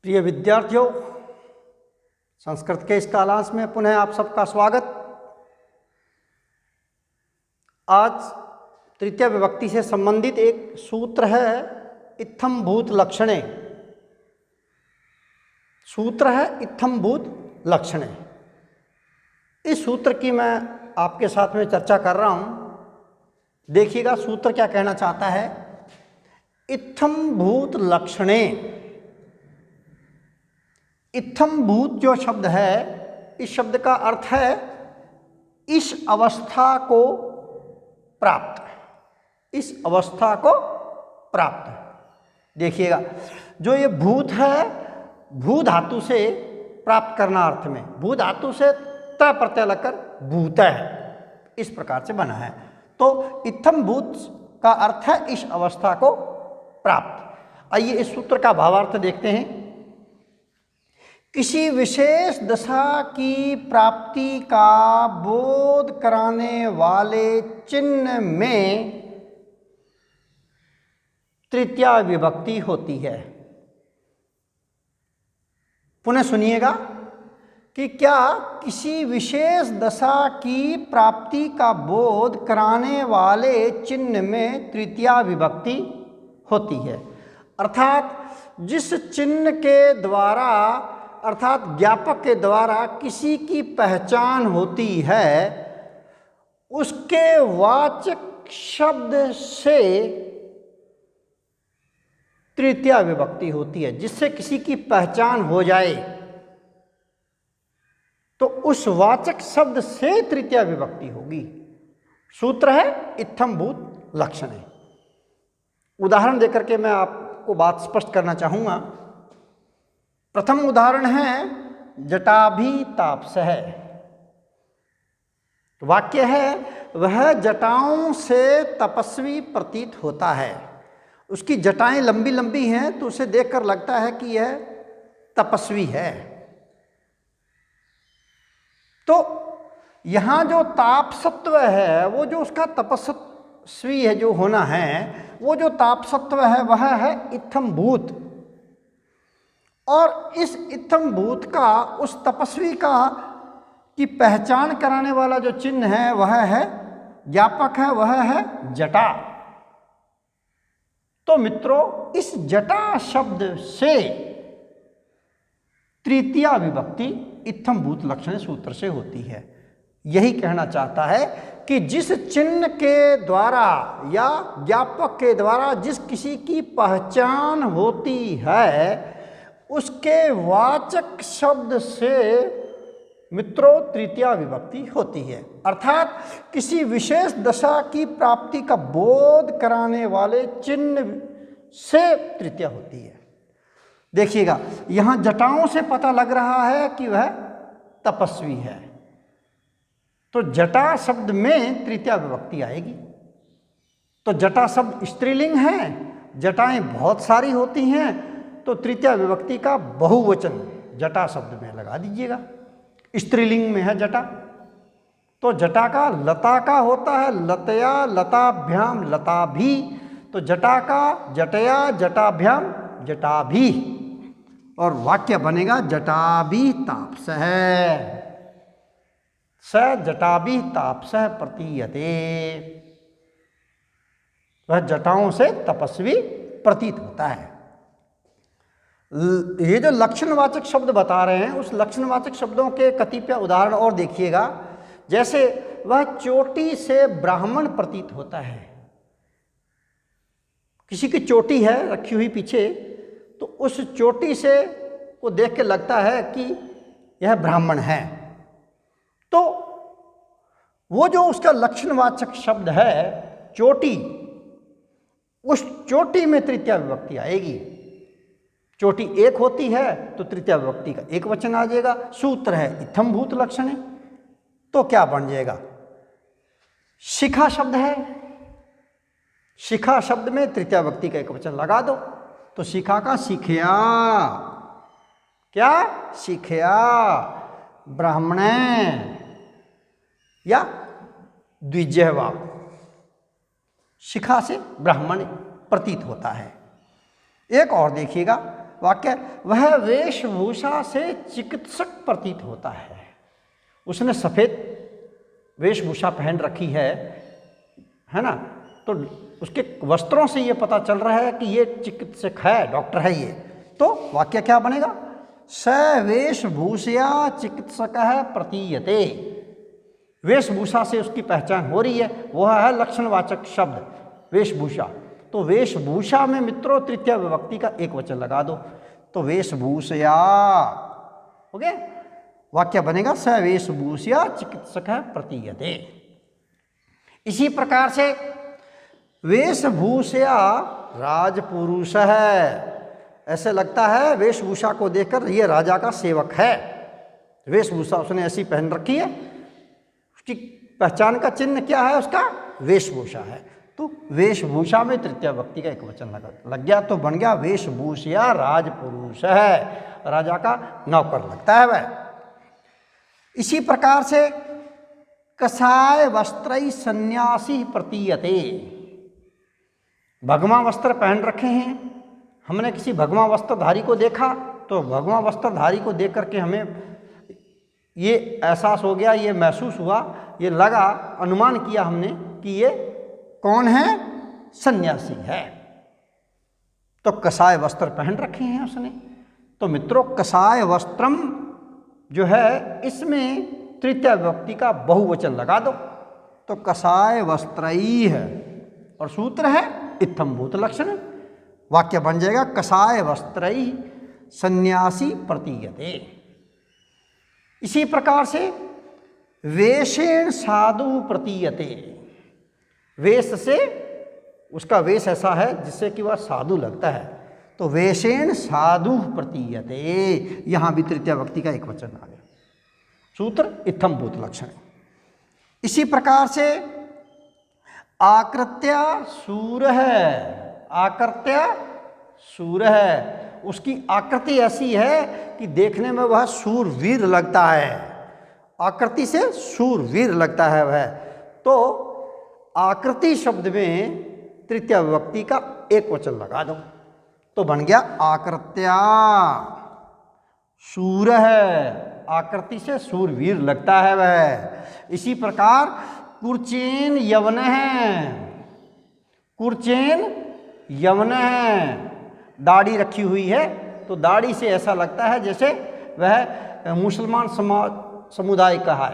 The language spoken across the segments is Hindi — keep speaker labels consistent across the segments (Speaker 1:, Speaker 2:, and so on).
Speaker 1: प्रिय विद्यार्थियों, संस्कृत के इस कालांश में पुनः आप सबका स्वागत। आज तृतीय विभक्ति से संबंधित एक सूत्र है इत्थम भूत लक्षणे। सूत्र है इत्थम भूत लक्षणे। इस सूत्र की मैं आपके साथ में चर्चा कर रहा हूं। देखिएगा सूत्र क्या कहना चाहता है। इत्थम भूत लक्षणे, इत्थम भूत जो शब्द है, इस शब्द का अर्थ है इस अवस्था को प्राप्त, इस अवस्था को प्राप्त। देखिएगा जो ये भूत है, भू धातु से प्राप्त करना अर्थ में, भू धातु से त प्रत्यय लगकर भूत है, इस प्रकार से बना है। तो इत्थम भूत का अर्थ है इस अवस्था को प्राप्त। आइए इस सूत्र का भावार्थ देखते हैं। किसी विशेष दशा की प्राप्ति का बोध कराने वाले चिन्ह में तृतीया विभक्ति होती है। पुनः सुनिएगा कि क्या किसी विशेष दशा की प्राप्ति का बोध कराने वाले चिन्ह में तृतीया विभक्ति होती है। अर्थात जिस चिन्ह के द्वारा, अर्थात ज्ञापक के द्वारा किसी की पहचान होती है, उसके वाचक शब्द से तृतीया विभक्ति होती है। जिससे किसी की पहचान हो जाए तो उस वाचक शब्द से तृतीया विभक्ति होगी। सूत्र है इत्थम भूत लक्षणे। उदाहरण देकर के मैं आपको बात स्पष्ट करना चाहूंगा। प्रथम उदाहरण है जटाभि तापसः। वाक्य है वह जटाओं से तपस्वी प्रतीत होता है। उसकी जटाएं लंबी लंबी हैं तो उसे देखकर लगता है कि यह तपस्वी है। तो यहां जो तापसत्व है, वो जो उसका तपस्वी है जो होना है, वो जो तापसत्व है वह है इत्थम भूत। और इस इत्थम भूत का, उस तपस्वी का की पहचान कराने वाला जो चिन्ह है वह है, ज्ञापक है, वह है जटा। तो मित्रों, इस जटा शब्द से तृतीया विभक्ति इत्थम भूत लक्षण सूत्र से होती है। यही कहना चाहता है कि जिस चिन्ह के द्वारा या ज्ञापक के द्वारा जिस किसी की पहचान होती है, उसके वाचक शब्द से मित्रों तृतीया विभक्ति होती है। अर्थात किसी विशेष दशा की प्राप्ति का बोध कराने वाले चिन्ह से तृतीया होती है। देखिएगा यहां जटाओं से पता लग रहा है कि वह तपस्वी है, तो जटा शब्द में तृतीया विभक्ति आएगी। तो जटा शब्द स्त्रीलिंग है, जटाएं बहुत सारी होती हैं, तो तृतीया विभक्ति का बहुवचन जटा शब्द में लगा दीजिएगा। स्त्रीलिंग में है जटा, तो जटा का लता का होता है लतया, लताभ्याम लताभी। तो जटा का जटया, जटाभ्याम जटाभी। और वाक्य बनेगा जटाभि तापसः, स जटाभि तापसः प्रतीयते। वह जटाओं से तपस्वी प्रतीत होता है। ये जो लक्षणवाचक शब्द बता रहे हैं, उस लक्षणवाचक शब्दों के कतिपय उदाहरण और देखिएगा। जैसे वह चोटी से ब्राह्मण प्रतीत होता है। किसी की चोटी है रखी हुई पीछे, तो उस चोटी से को देख के लगता है कि यह ब्राह्मण है। तो वो जो उसका लक्षणवाचक शब्द है चोटी, उस चोटी में तृतीया विभक्ति आएगी। चोटी एक होती है तो तृतीया विभक्ति का एक वचन आ जाएगा। सूत्र है इत्थम भूत लक्षणे। तो क्या बन जाएगा? शिखा शब्द है, शिखा शब्द में तृतीया विभक्ति का एक वचन लगा दो, तो शिखा का शिखया, क्या शिखया ब्राह्मणे या द्विजयवा, शिखा से ब्राह्मण प्रतीत होता है। एक और देखिएगा, वाक्य, वह वेशभूषा से चिकित्सक प्रतीत होता है। उसने सफ़ेद वेशभूषा पहन रखी है ना, तो उसके वस्त्रों से ये पता चल रहा है कि ये चिकित्सक है, डॉक्टर है ये। तो वाक्य क्या बनेगा, स वेशभूषया चिकित्सक प्रतीयते। वेशभूषा से उसकी पहचान हो रही है, वह है लक्षणवाचक शब्द वेशभूषा। तो वेशभूषा में मित्रों तृतीया विभक्ति का एक वचन लगा दो, तो वेशभूषया हो गया। वाक्य बनेगा स वेशभूषया चिकित्सक प्रतीयते। इसी प्रकार से वेशभूषया राजपुरुष है, ऐसे लगता है वेशभूषा को देखकर ये राजा का सेवक है। वेशभूषा उसने ऐसी पहन रखी है, उसकी पहचान का चिन्ह क्या है, उसका वेशभूषा है। तो वेशभूषा में तृतीया विभक्ति का एक वचन लग गया, तो बन गया वेशभूषया राजपुरुष है, राजा का नौकर लगता है वह। इसी प्रकार से कसाय वस्त्र सन्यासी प्रतीयते। भगवा वस्त्र पहन रखे हैं, हमने किसी भगवा वस्त्रधारी को देखा, तो भगवा वस्त्रधारी को देख करके हमें ये एहसास हो गया, ये महसूस हुआ, ये लगा, अनुमान किया हमने कि ये कौन है, सन्यासी है। तो कसाय वस्त्र पहन रखे हैं उसने। तो मित्रों कसाय वस्त्रम जो है, इसमें तृतीया विभक्ति का बहुवचन लगा दो, तो कसाय वस्त्रई है और सूत्र है इत्थम्भूत लक्षण। वाक्य बन जाएगा कसाय वस्त्रई सन्यासी प्रतीयते। इसी प्रकार से वेशेण साधु प्रतीयते। वेश से, उसका वेश ऐसा है जिससे कि वह साधु लगता है, तो वेशेण साधु प्रतीयते। यहाँ भी तृतीया विभक्ति का एक वचन आ गया, सूत्र इत्थम्भूत लक्षण। इसी प्रकार से आकृत्या सूर है, आकृत्या सूर है, उसकी आकृति ऐसी है कि देखने में वह सूरवीर लगता है, आकृति से सूरवीर लगता है वह। तो आकृति शब्द में तृतीया विभक्ति का एक वचन लगा दो, तो बन गया आकृत्या सूर है, आकृति से सूरवीर लगता है वह। इसी प्रकार कुर्चेन यवन है, कुर्चेन यवन है, दाढ़ी रखी हुई है, तो दाढ़ी से ऐसा लगता है जैसे वह मुसलमान समुदाय का है,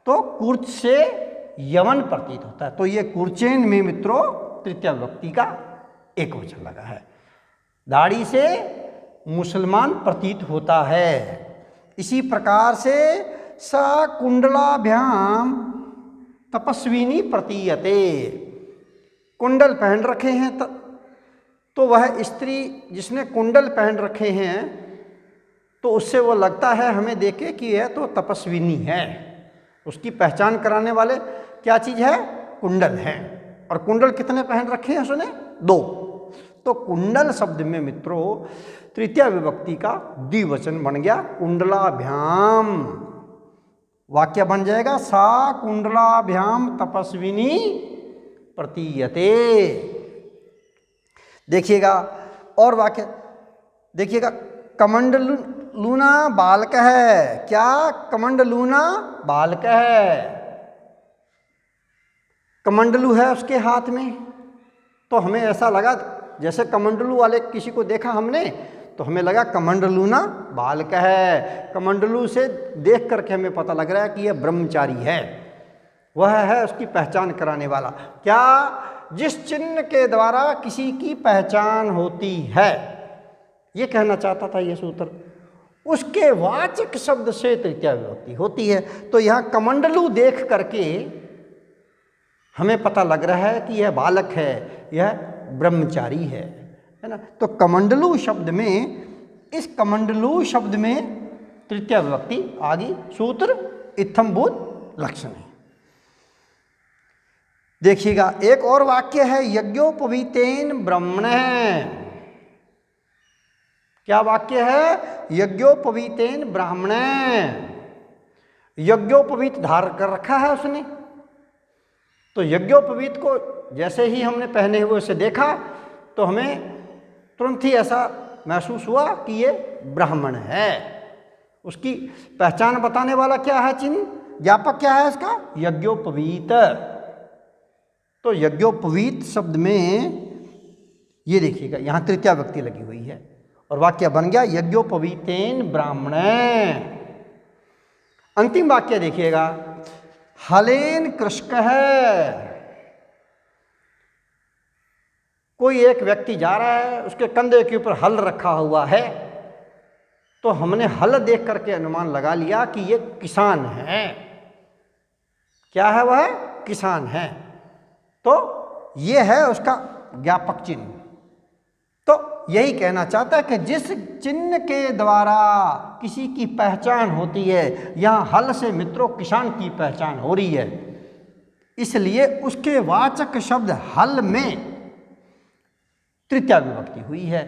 Speaker 1: तो कुर्च से यवन प्रतीत होता है। तो ये कुर्चेन में मित्रों तृतीया विभक्ति का एक वचन लगा है, दाढ़ी से मुसलमान प्रतीत होता है। इसी प्रकार से स कुंडलाभ्याम तपस्विनी प्रतीयते। कुंडल पहन रखे हैं, तो वह स्त्री जिसने कुंडल पहन रखे हैं, तो उससे वो लगता है हमें देखे कि यह तो तपस्विनी है। उसकी पहचान कराने वाले क्या चीज़ है, कुंडल है। और कुंडल कितने पहन रखे हैं उसने, 2। तो कुंडल शब्द में मित्रों तृतीया विभक्ति का द्विवचन बन गया कुंडलाभ्याम। वाक्य बन जाएगा सा कुंडलाभ्याम तपस्विनी प्रतीयते। देखिएगा और वाक्य देखिएगा, कमंडलूना बालक है। क्या कमंडलूना बालक है, कमंडलू है उसके हाथ में, तो हमें ऐसा लगा जैसे कमंडलू वाले किसी को देखा हमने, तो हमें लगा कमंडलूना बालक है। कमंडलू से देख करके हमें पता लग रहा है कि यह ब्रह्मचारी है, वह है उसकी पहचान कराने वाला। क्या, जिस चिन्ह के द्वारा किसी की पहचान होती है, ये कहना चाहता था ये सूत्र। उसके वाचक शब्द से तृतीया विभक्ति होती है। तो यहाँ कमंडलू देख करके हमें पता लग रहा है कि यह बालक है, यह ब्रह्मचारी है ना। तो कमंडलू शब्द में, इस कमंडलू शब्द में तृतीया विभक्ति आ गई, सूत्र इत्थम्भूत लक्षण है। देखिएगा एक और वाक्य है, यज्ञोपवीतेन ब्रह्मणे। क्या वाक्य है, यज्ञोपवीतेन ब्राह्मणे। यज्ञोपवीत धारण कर रखा है उसने, तो यज्ञोपवीत को जैसे ही हमने पहने हुए उसे देखा, तो हमें तुरंत ही ऐसा महसूस हुआ कि ये ब्राह्मण है। उसकी पहचान बताने वाला क्या है चिन्ह, ज्ञापक क्या है इसका, यज्ञोपवीत। तो यज्ञोपवीत शब्द में ये देखिएगा यहाँ तृतीया व्यक्ति लगी हुई है और वाक्य बन गया यज्ञोपवीतेन ब्राह्मण। अंतिम वाक्य देखिएगा, हलेन कृषक है। कोई एक व्यक्ति जा रहा है, उसके कंधे के ऊपर हल रखा हुआ है, तो हमने हल देख करके अनुमान लगा लिया कि ये किसान है। क्या है वह, किसान है। तो ये है उसका ज्ञापक चिन्ह। तो यही कहना चाहता है कि जिस चिन्ह के द्वारा किसी की पहचान होती है, यहाँ हल से मित्रों किसान की पहचान हो रही है, इसलिए उसके वाचक शब्द हल में तृतीया विभक्ति हुई है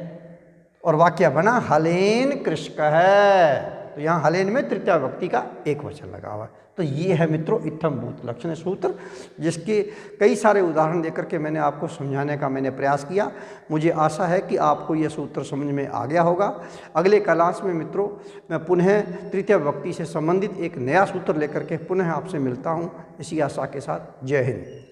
Speaker 1: और वाक्य बना हलेन कृषक है। तो यहाँ हलेन में तृतीया विभक्ति का एक वचन लगा हुआ है। तो ये है मित्रों इत्थम भूत लक्षण सूत्र, जिसके कई सारे उदाहरण देकर के मैंने आपको समझाने का प्रयास किया। मुझे आशा है कि आपको ये सूत्र समझ में आ गया होगा। अगले क्लास में मित्रों मैं पुनः तृतीया विभक्ति से संबंधित एक नया सूत्र लेकर के पुनः आपसे मिलता हूँ, इसी आशा के साथ। जय हिंद।